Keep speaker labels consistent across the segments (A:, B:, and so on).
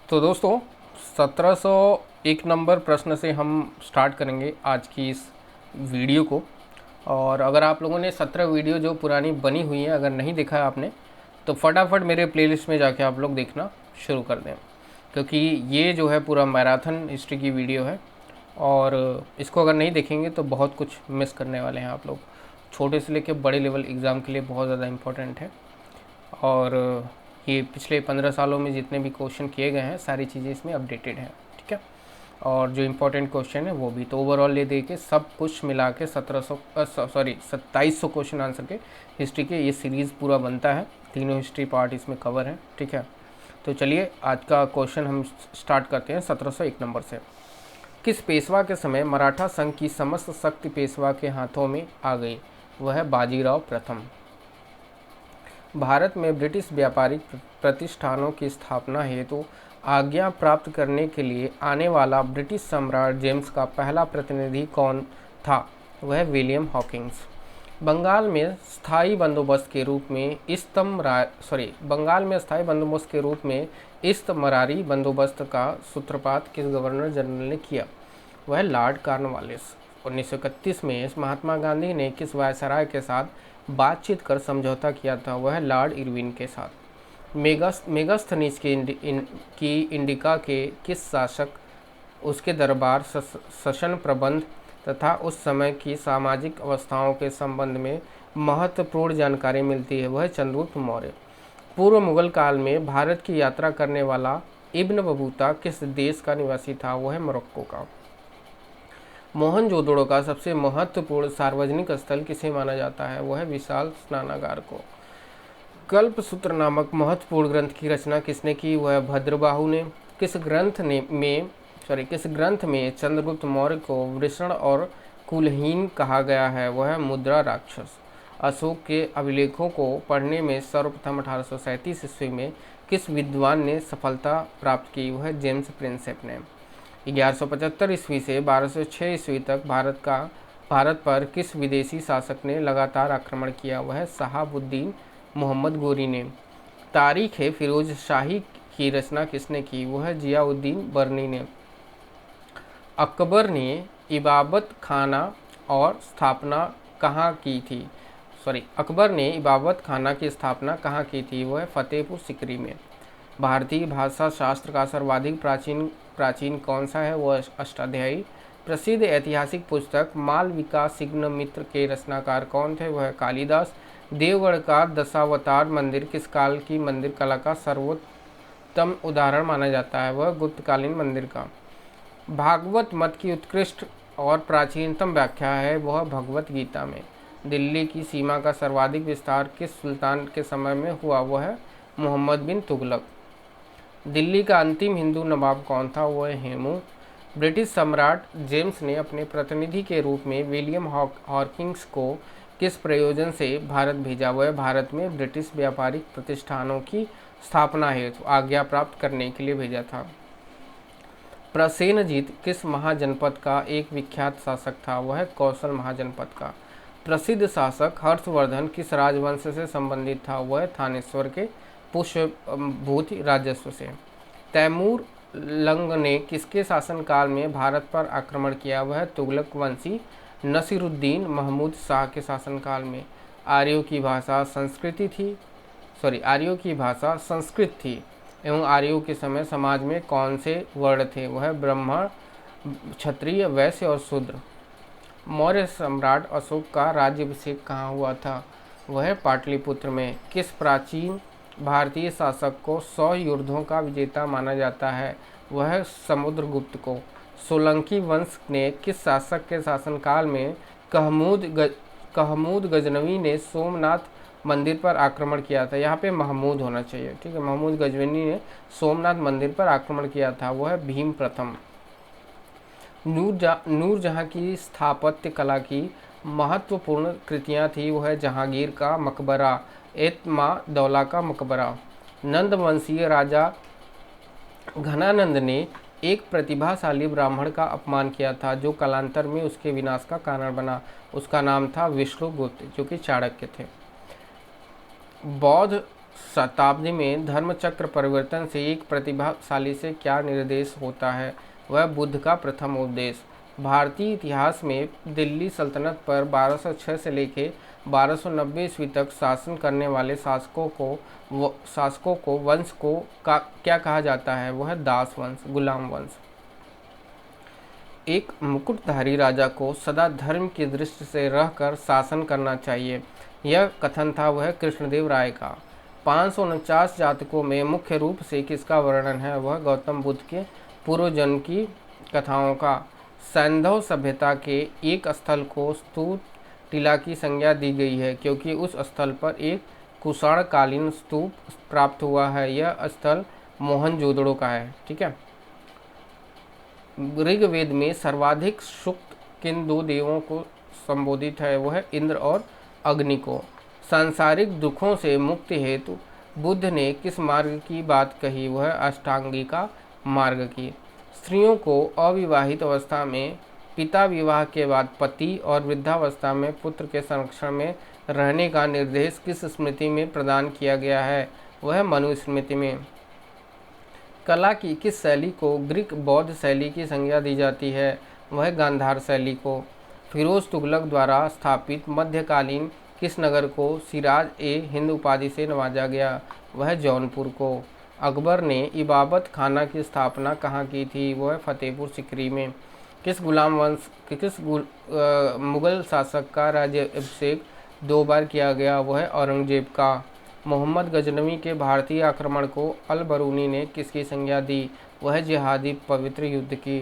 A: तो दोस्तों 1701 नंबर प्रश्न से हम स्टार्ट करेंगे आज की इस वीडियो को। और अगर आप लोगों ने 17 वीडियो जो पुरानी बनी हुई है अगर नहीं देखा है आपने, तो फटाफट मेरे प्लेलिस्ट में जाके आप लोग देखना शुरू कर दें, क्योंकि ये जो है पूरा मैराथन हिस्ट्री की वीडियो है। और इसको अगर नहीं देखेंगे तो बहुत कुछ मिस करने वाले हैं आप लोग। छोटे से लेकर बड़े लेवल एग्ज़ाम के लिए बहुत ज़्यादा इम्पोर्टेंट है। और ये पिछले 15 सालों में जितने भी क्वेश्चन किए गए हैं सारी चीज़ें इसमें अपडेटेड हैं, ठीक है। और जो इम्पोर्टेंट क्वेश्चन है वो भी, तो ओवरऑल ले दे के सब कुछ मिला के 2700 क्वेश्चन आंसर के हिस्ट्री के ये सीरीज़ पूरा बनता है। तीनों हिस्ट्री पार्ट इसमें कवर हैं, ठीक है। तो चलिए आज का क्वेश्चन हम स्टार्ट करते हैं 1701 नंबर से। किस पेशवा के समय मराठा संघ की समस्त शक्ति पेशवा के हाथों में आ गई? वह है बाजीराव प्रथम। भारत में ब्रिटिश व्यापारिक प्रतिष्ठानों की स्थापना हेतु आज्ञा प्राप्त करने के लिए आने वाला ब्रिटिश सम्राट जेम्स का पहला प्रतिनिधि कौन था? वह विलियम हॉकिंस। बंगाल में स्थायी बंदोबस्त के रूप में इस्तमरारी बंदोबस्त का सूत्रपात किस गवर्नर जनरल ने किया? वह लॉर्ड कॉर्नवालिस। 1931 में महात्मा गांधी ने किस वायसराय के साथ बातचीत कर समझौता किया था? वह लॉर्ड इरविन के साथ। मेगास्थनीज की इंडिका के किस शासक उसके दरबार शासन प्रबंध तथा उस समय की सामाजिक अवस्थाओं के संबंध में महत्वपूर्ण जानकारी मिलती है? वह चंद्रगुप्त मौर्य। पूर्व मुगल काल में भारत की यात्रा करने वाला इब्न बतूता किस देश का निवासी था? वह मोरक्को का। मोहनजोदड़ो का सबसे महत्वपूर्ण सार्वजनिक स्थल किसे माना जाता है? वह विशाल स्नानागार को। कल्पसूत्र नामक महत्वपूर्ण ग्रंथ की रचना किसने की? वह भद्रबाहु ने। किस ग्रंथ में चंद्रगुप्त मौर्य को वृषण और कुलहीन कहा गया है? वह मुद्रा राक्षस। अशोक के अभिलेखों को पढ़ने में सर्वप्रथम 1837 ईस्वी में किस विद्वान ने सफलता प्राप्त की? वह जेम्स प्रिंसेप ने। 1175 ईस्वी से 1206 ईस्वी तक भारत पर किस विदेशी शासक ने लगातार आक्रमण किया? वह शहाबुद्दीन मोहम्मद गोरी ने। तारीख ए फिरोज शाही की रचना किसने की? वह जियाउद्दीन बर्नी ने। अकबर ने इबादत खाना और स्थापना कहाँ की थी? अकबर ने इबादत खाना की स्थापना कहाँ की थी? वह फतेहपुर सिकरी में। भारतीय भाषा शास्त्र का सर्वाधिक प्राचीन कौन सा है? वह अष्टाध्यायी। प्रसिद्ध ऐतिहासिक पुस्तक मालविकाग्निमित्र मित्र के रचनाकार कौन थे? वह कालिदास। देवगढ़ का दशावतार मंदिर किस काल की मंदिर कला का सर्वोत्तम उदाहरण माना जाता है? वह गुप्तकालीन मंदिर का। भागवत मत की उत्कृष्ट और प्राचीनतम व्याख्या है? वह भगवत गीता में। दिल्ली की सीमा का सर्वाधिक विस्तार किस सुल्तान के समय में हुआ? वह मोहम्मद बिन तुगलक। दिल्ली का अंतिम हिंदू नवाब कौन था? वह हेमू। ब्रिटिश सम्राट जेम्स ने अपने प्रतिनिधि के रूप में विलियम हॉकिंस को किस प्रयोजन से भारत भेजा? वह भारत में ब्रिटिश व्यापारिक प्रतिष्ठानों की स्थापना हेतु आज्ञा प्राप्त करने के लिए भेजा था। प्रसेनजीत किस महाजनपद का एक विख्यात शासक था? वह कौशल महाजनपद का। प्रसिद्ध शासक हर्षवर्धन किस राजवंश से संबंधित था? वह थानेश्वर के पुष्यभूत राजस्व से। तैमूर लंग ने किसके शासनकाल में भारत पर आक्रमण किया? वह तुगलक वंशी नसीरुद्दीन महमूद शाह के शासनकाल में। आर्यों की भाषा संस्कृत थी एवं आर्यों के समय समाज में कौन से वर्ण थे? वह ब्राह्मण, क्षत्रिय, वैश्य और शूद्र। मौर्य सम्राट अशोक का राज्याभिषेक कहाँ हुआ था? वह पाटलिपुत्र में। किस प्राचीन भारतीय शासक को 100 युद्धों का विजेता माना जाता है? वह समुद्रगुप्त को। सोलंकी वंश ने किस शासक के शासनकाल में कहमूद गजनवी ने सोमनाथ मंदिर पर आक्रमण किया था? यहाँ पे महमूद होना चाहिए, ठीक है। महमूद गजनवी ने सोमनाथ मंदिर पर आक्रमण किया था। वह भीम प्रथम। नूरजहां की स्थापत्य कला की महत्वपूर्ण कृतियाँ थी? वह जहांगीर का मकबरा, एतमादौला का मकबरा। नंद वंशीय राजा घनानंद ने एक प्रतिभाशाली ब्राह्मण का अपमान किया था जो कालांतर में उसके विनाश का कारण बना। उसका नाम था विष्णुगुप्त, जो कि चाणक्य थे। बौद्ध शताब्दी में धर्मचक्र परिवर्तन से एक प्रतिभाशाली से क्या निर्देश होता है? वह बुद्ध का प्रथम उपदेश। भारतीय इतिहास में दिल्ली सल्तनत पर 1206 से लेकर 1290 ईस्वी तक शासन करने वाले शासकों को वंश को क्या कहा जाता है? वह दास वंश, गुलाम वंश। एक मुकुटधारी राजा को सदा धर्म की दृष्टि से रहकर शासन करना चाहिए, यह कथन था वह कृष्णदेव राय का। 549 जातकों में मुख्य रूप से किसका वर्णन है? वह गौतम बुद्ध के पूर्व जन्म की कथाओं का। सैंधव सभ्यता के एक स्थल को स्तूप टीला की संज्ञा दी गई है क्योंकि उस स्थल पर एक कुषाणकालीन स्तूप प्राप्त हुआ है। यह स्थल मोहनजोदड़ो का है। ठीक है। ऋग्वेद में सर्वाधिक सूक्त किन दो देवों को संबोधित है? वह इंद्र और अग्नि को। सांसारिक दुखों से मुक्ति हेतु बुद्ध ने किस मार्ग की बात कही? वह अष्टांगिका मार्ग की। स्त्रियों को अविवाहित अवस्था में पिता, विवाह के बाद पति और वृद्धावस्था में पुत्र के संरक्षण में रहने का निर्देश किस स्मृति में प्रदान किया गया है? वह मनुस्मृति में। कला की किस शैली को ग्रीक बौद्ध शैली की संज्ञा दी जाती है? वह गांधार शैली को। फिरोज तुगलक द्वारा स्थापित मध्यकालीन किस नगर को सिराज ए हिंद उपाधि से नवाजा गया? वह जौनपुर को। अकबर ने इबादत खाना की स्थापना कहाँ की थी? वह फतेहपुर सिकरी में। किस मुगल शासक का राज्याभिषेक 2 बार किया गया? वह औरंगजेब का। मोहम्मद गजनवी के भारतीय आक्रमण को अल बरूनी ने किसकी संज्ञा दी? वह जिहादी पवित्र युद्ध की।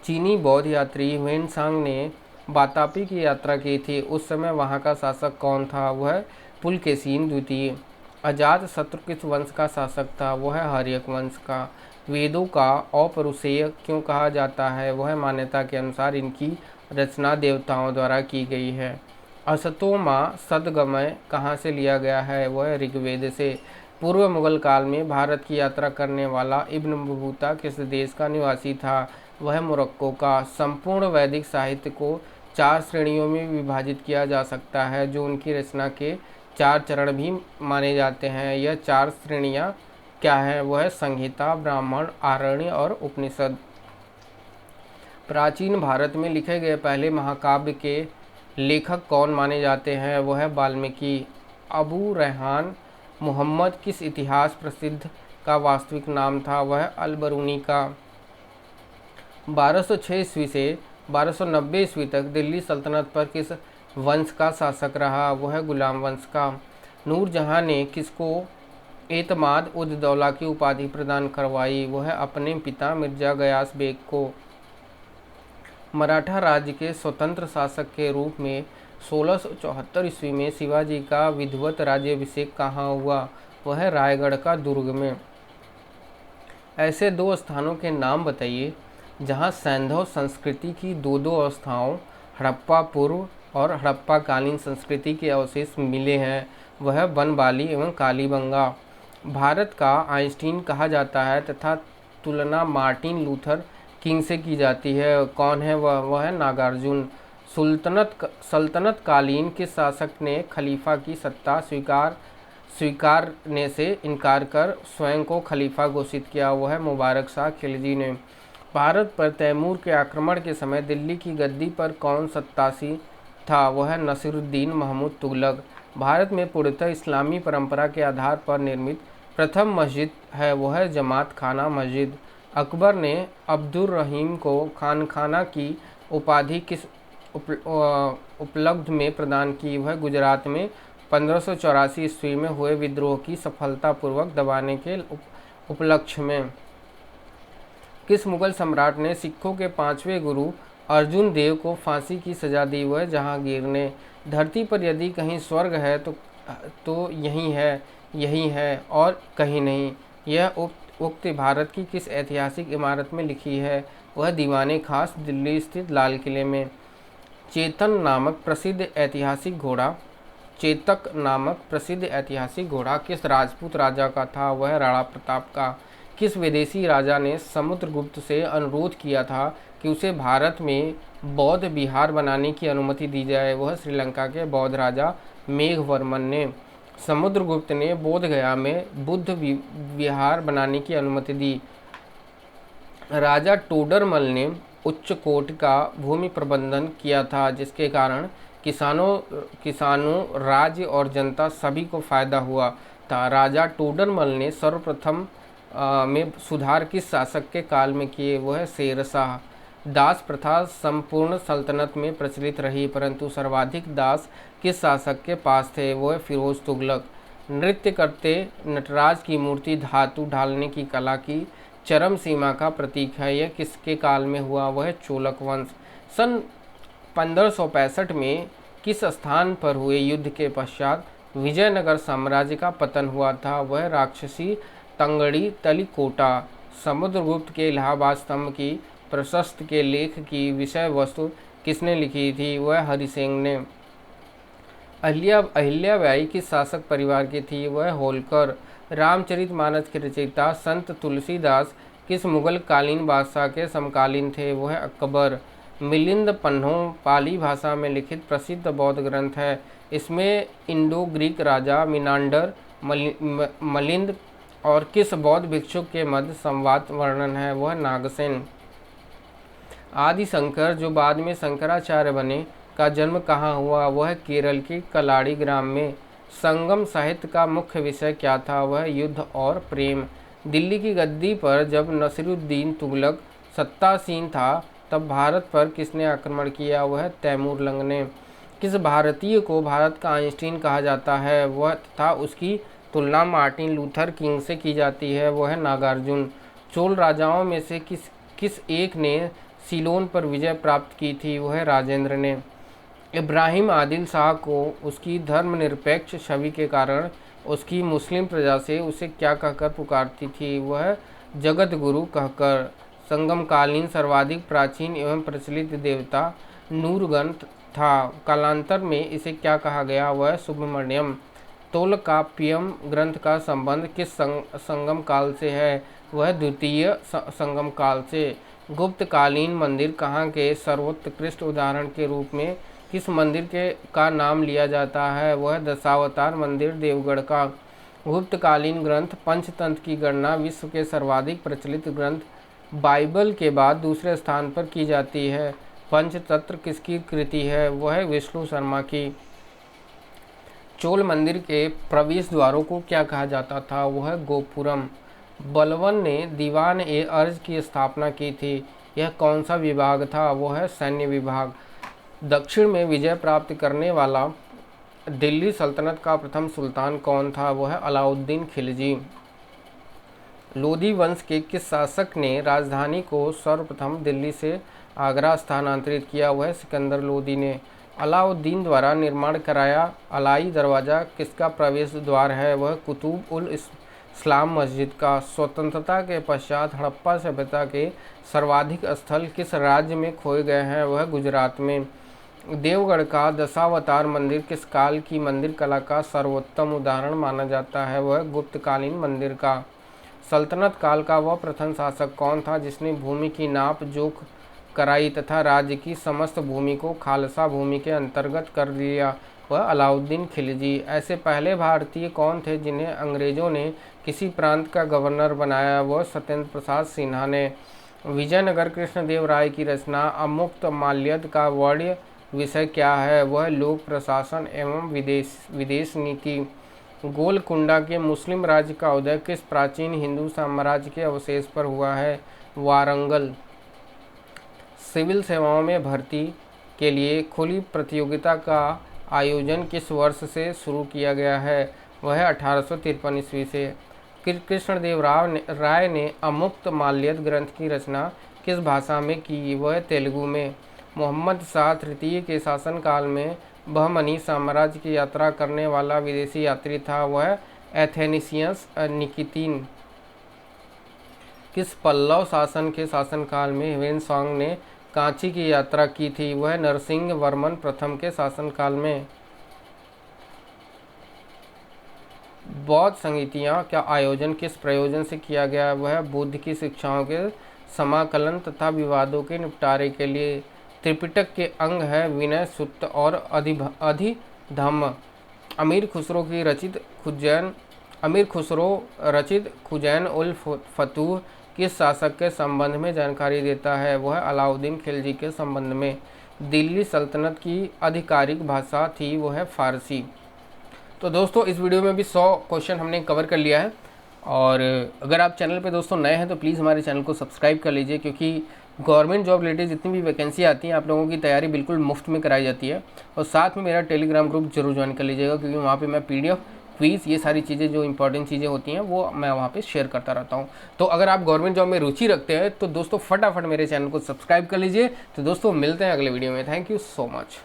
A: चीनी बौद्ध यात्री ह्वेनसांग ने बातापी की यात्रा की थी, उस समय वहाँ का शासक कौन था? वह पुलकेशिन द्वितीय। अजात शत्रु किस वंश का शासक था? वह हर्यक वंश का। वेदों का अपौरुषेय क्यों कहा जाता है? वह मान्यता के अनुसार इनकी रचना देवताओं द्वारा की गई है। असतो माँ सदगमय कहाँ से लिया गया है? वह ऋग्वेद से। पूर्व मुगल काल में भारत की यात्रा करने वाला इब्न बतूता किस देश का निवासी था? वह मोरक्को का। संपूर्ण वैदिक साहित्य को 4 श्रेणियों में विभाजित किया जा सकता है जो उनकी रचना के 4 चरण भी माने जाते हैं। यह 4 श्रेणियाँ क्या है? वह संहिता, ब्राह्मण, आरण्य और उपनिषद। प्राचीन भारत में लिखे गए पहले महाकाव्य के लेखक कौन माने जाते हैं? वह वाल्मीकि। अबू रेहान मोहम्मद किस इतिहास प्रसिद्ध का वास्तविक नाम था? वह अल बरूनी का। 1206 ईस्वी से 1290 ईस्वी तक दिल्ली सल्तनत पर किस वंश का शासक रहा? वह गुलाम वंश का। नूरजहां ने किसको एतमाद उद दौला की उपाधि प्रदान करवाई? वह अपने पिता मिर्जा गयास बेग को। मराठा राज्य के स्वतंत्र शासक के रूप में 1674 ईस्वी में शिवाजी का विधिवत राज्याभिषेक कहाँ हुआ? वह रायगढ़ का दुर्ग में। ऐसे 2 स्थानों के नाम बताइए जहाँ सैंधव संस्कृति की 2 अवस्थाओं हड़प्पा पूर्व और हड़प्पा कालीन संस्कृति के अवशेष मिले हैं। वह बनबाली एवं कालीबंगा। भारत का आइंस्टीन कहा जाता है तथा तुलना मार्टिन लूथर किंग से की जाती है। कौन है वह है नागार्जुन। सल्तनत कालीन किस शासक ने खलीफा की सत्ता स्वीकारने से इनकार कर स्वयं को खलीफा घोषित किया? वह मुबारक शाह खिलजी ने। भारत पर तैमूर के आक्रमण के समय दिल्ली की गद्दी पर कौन सत्तासी था? वह नसीरुद्दीन महमूद तुगलक। भारत में पूर्णतः इस्लामी परंपरा के आधार पर निर्मित प्रथम मस्जिद है, वह जमात खाना मस्जिद। अकबर ने अब्दुर रहीम को खानखाना की उपाधि किस उपलब्ध में प्रदान की? वह गुजरात में 1584 ईस्वी में हुए विद्रोह की सफलतापूर्वक दबाने के उपलक्ष्य में। किस मुगल सम्राट ने सिखों के 5वें गुरु अर्जुन देव को फांसी की सजा दी? वह जहांगीर ने। धरती पर यदि कहीं स्वर्ग है तो यही है और कहीं नहीं। यह उक्ति भारत की किस ऐतिहासिक इमारत में लिखी है? वह दीवाने खास दिल्ली स्थित लाल किले में। चेतक नामक प्रसिद्ध ऐतिहासिक घोड़ा किस राजपूत राजा का था? वह राणा प्रताप का। किस विदेशी राजा ने समुद्रगुप्त से अनुरोध किया था कि उसे भारत में बौद्ध विहार बनाने की अनुमति दी जाए? वह श्रीलंका के बौद्ध राजा मेघवर्मन ने। समुद्रगुप्त ने बोधगया में बुद्ध विहार बनाने की अनुमति दी। राजा टोडरमल ने उच्च कोटि का भूमि प्रबंधन किया था, जिसके कारण किसानों, राज्य और जनता सभी को फायदा हुआ था। राजा टोडरमल ने सर्वप्रथम में सुधार किस शासक के काल में किए? वह शेरशाह। दास प्रथा संपूर्ण सल्तनत में प्रचलित रही, परंतु सर्वाधिक दास किस शासक के पास थे? वह फिरोज तुगलक। नृत्य करते नटराज की मूर्ति धातु ढालने की कला की चरम सीमा का प्रतीक है। यह किसके काल में हुआ? वह चोलक वंश। सन 1565 में किस स्थान पर हुए युद्ध के पश्चात विजयनगर साम्राज्य का पतन हुआ था? वह राक्षसी तंगड़ी तलिकोटा। समुद्रगुप्त के इलाहाबाद स्तंभ की प्रशस्त के लेख की विषय वस्तु किसने लिखी थी? वह हरिसिंह ने। अहिल्याबाई किस शासक परिवार की थी? वह होलकर। रामचरितमानस के रचयिता संत तुलसीदास किस मुगल कालीन बादशाह के समकालीन थे? वह अकबर। मिलिंद पन्हों पाली भाषा में लिखित प्रसिद्ध बौद्ध ग्रंथ है। इसमें इंडो ग्रीक राजा मिनांडर, मलिंद और किस बौद्ध भिक्षुक के मध्य संवाद वर्णन है? वह नागसेन। आदि शंकर, जो बाद में शंकराचार्य बने, का जन्म कहाँ हुआ? वह केरल के कलाड़ी ग्राम में। संगम साहित्य का मुख्य विषय क्या था? वह युद्ध और प्रेम। दिल्ली की गद्दी पर जब नसीरुद्दीन तुगलक सत्तासीन था, तब भारत पर किसने आक्रमण किया? वह तैमूरलंग ने। किस भारतीय को भारत का आइंस्टीन कहा जाता है? वह तथा उसकी तुलना मार्टिन लूथर किंग से की जाती है। वह नागार्जुन। चोल राजाओं में से किस एक ने सीलोन पर विजय प्राप्त की थी? वह राजेंद्र ने। इब्राहिम आदिल शाह को उसकी धर्मनिरपेक्ष छवि के कारण उसकी मुस्लिम प्रजा से उसे क्या कहकर पुकारती थी? वह जगत गुरु कहकर। संगमकालीन सर्वाधिक प्राचीन एवं प्रचलित देवता नूरगन था। कालांतर में इसे क्या कहा गया? वह सुब्रमण्यम। तोलकाप्पियम ग्रंथ का संबंध किस संगम काल से है? वह द्वितीय संगम काल से। गुप्तकालीन मंदिर कहाँ के सर्वोत्कृष्ट उदाहरण के रूप में किस मंदिर का नाम लिया जाता है? वह दशावतार मंदिर देवगढ़ का। गुप्तकालीन ग्रंथ पंचतंत्र की गणना विश्व के सर्वाधिक प्रचलित ग्रंथ बाइबल के बाद दूसरे स्थान पर की जाती है। पंचतंत्र किसकी कृति है? वह विष्णु शर्मा की। चोल मंदिर के प्रवेश द्वारों को क्या कहा जाता था? वह गोपुरम। बलवन ने दीवान ए अर्ज की स्थापना की थी। यह कौन सा विभाग था? वह सैन्य विभाग। दक्षिण में विजय प्राप्त करने वाला दिल्ली सल्तनत का प्रथम सुल्तान कौन था? वह अलाउद्दीन खिलजी। लोधी वंश के किस शासक ने राजधानी को सर्वप्रथम दिल्ली से आगरा स्थानांतरित किया? वह सिकंदर लोधी ने। अलाउद्दीन द्वारा निर्माण कराया अलाई दरवाज़ा किसका प्रवेश द्वार है? वह कुतुब उल इस्लाम मस्जिद का। स्वतंत्रता के पश्चात हड़प्पा सभ्यता के सर्वाधिक स्थल किस राज्य में खोए गए हैं? वह गुजरात में। देवगढ़ का दशावतार मंदिर किस काल की मंदिर कला का सर्वोत्तम उदाहरण माना जाता है? वह गुप्तकालीन मंदिर का। सल्तनत काल का वह प्रथम शासक कौन था जिसने भूमि की नाप जोख कराई तथा राज्य की समस्त भूमि को खालसा भूमि के अंतर्गत कर दिया? वह अलाउद्दीन खिलजी। ऐसे पहले भारतीय कौन थे जिन्हें अंग्रेजों ने किसी प्रांत का गवर्नर बनाया? वह सत्येंद्र प्रसाद सिन्हा ने। विजयनगर कृष्णदेव राय की रचना अमुक्त माल्यद का वर्ण्य विषय क्या है? वह लोक प्रशासन एवं विदेश नीति। गोलकुंडा के मुस्लिम राज्य का उदय किस प्राचीन हिंदू साम्राज्य के अवशेष पर हुआ है? वारंगल। सिविल सेवाओं में भर्ती के लिए खुली प्रतियोगिता का आयोजन किस वर्ष से शुरू किया गया है? वह 1853 ईस्वी से। कृष्णदेव राय ने अमुक्त माल्यद ग्रंथ की रचना किस भाषा में की? वह तेलुगु में। मोहम्मद शाह तृतीय के शासनकाल में बहमनी साम्राज्य की यात्रा करने वाला विदेशी यात्री था? वह एथेनिसियस निकितीन। किस पल्लव शासन के शासनकाल में ह्वेनसांग ने कांची की यात्रा की थी? वह नरसिंह वर्मन प्रथम के शासनकाल में। बौद्ध संगीतियाँ का आयोजन किस प्रयोजन से किया गया? वह बुद्ध की शिक्षाओं के समाकलन तथा विवादों के निपटारे के लिए। त्रिपिटक के अंग है विनय, सुत्त और अधिधम्म। अमीर खुसरो रचित खुजैन उल फतूह किस शासक के संबंध में जानकारी देता है? वह अलाउद्दीन खिलजी के संबंध में। दिल्ली सल्तनत की आधिकारिक भाषा थी वह फ़ारसी। तो दोस्तों इस वीडियो में भी 100 क्वेश्चन हमने कवर कर लिया है। और अगर आप चैनल पे दोस्तों नए हैं तो प्लीज़ हमारे चैनल को सब्सक्राइब कर लीजिए, क्योंकि गवर्नमेंट जॉब रिलेटेड जितनी भी वैकेंसी आती हैं आप लोगों की तैयारी बिल्कुल मुफ्त में कराई जाती है। और साथ में मेरा टेलीग्राम ग्रुप जरूर ज्वाइन कर लीजिएगा, क्योंकि वहाँ पे मैं PDF, क्विज़, ये सारी चीज़ें जो इंपॉर्टेंट चीज़ें होती हैं वो मैं वहाँ पे शेयर करता रहता हूँ। तो अगर आप गवर्नमेंट जॉब में रुचि रखते हैं तो दोस्तों फटाफट मेरे चैनल को सब्सक्राइब कर लीजिए। तो दोस्तों मिलते हैं अगले वीडियो में। Thank you so much.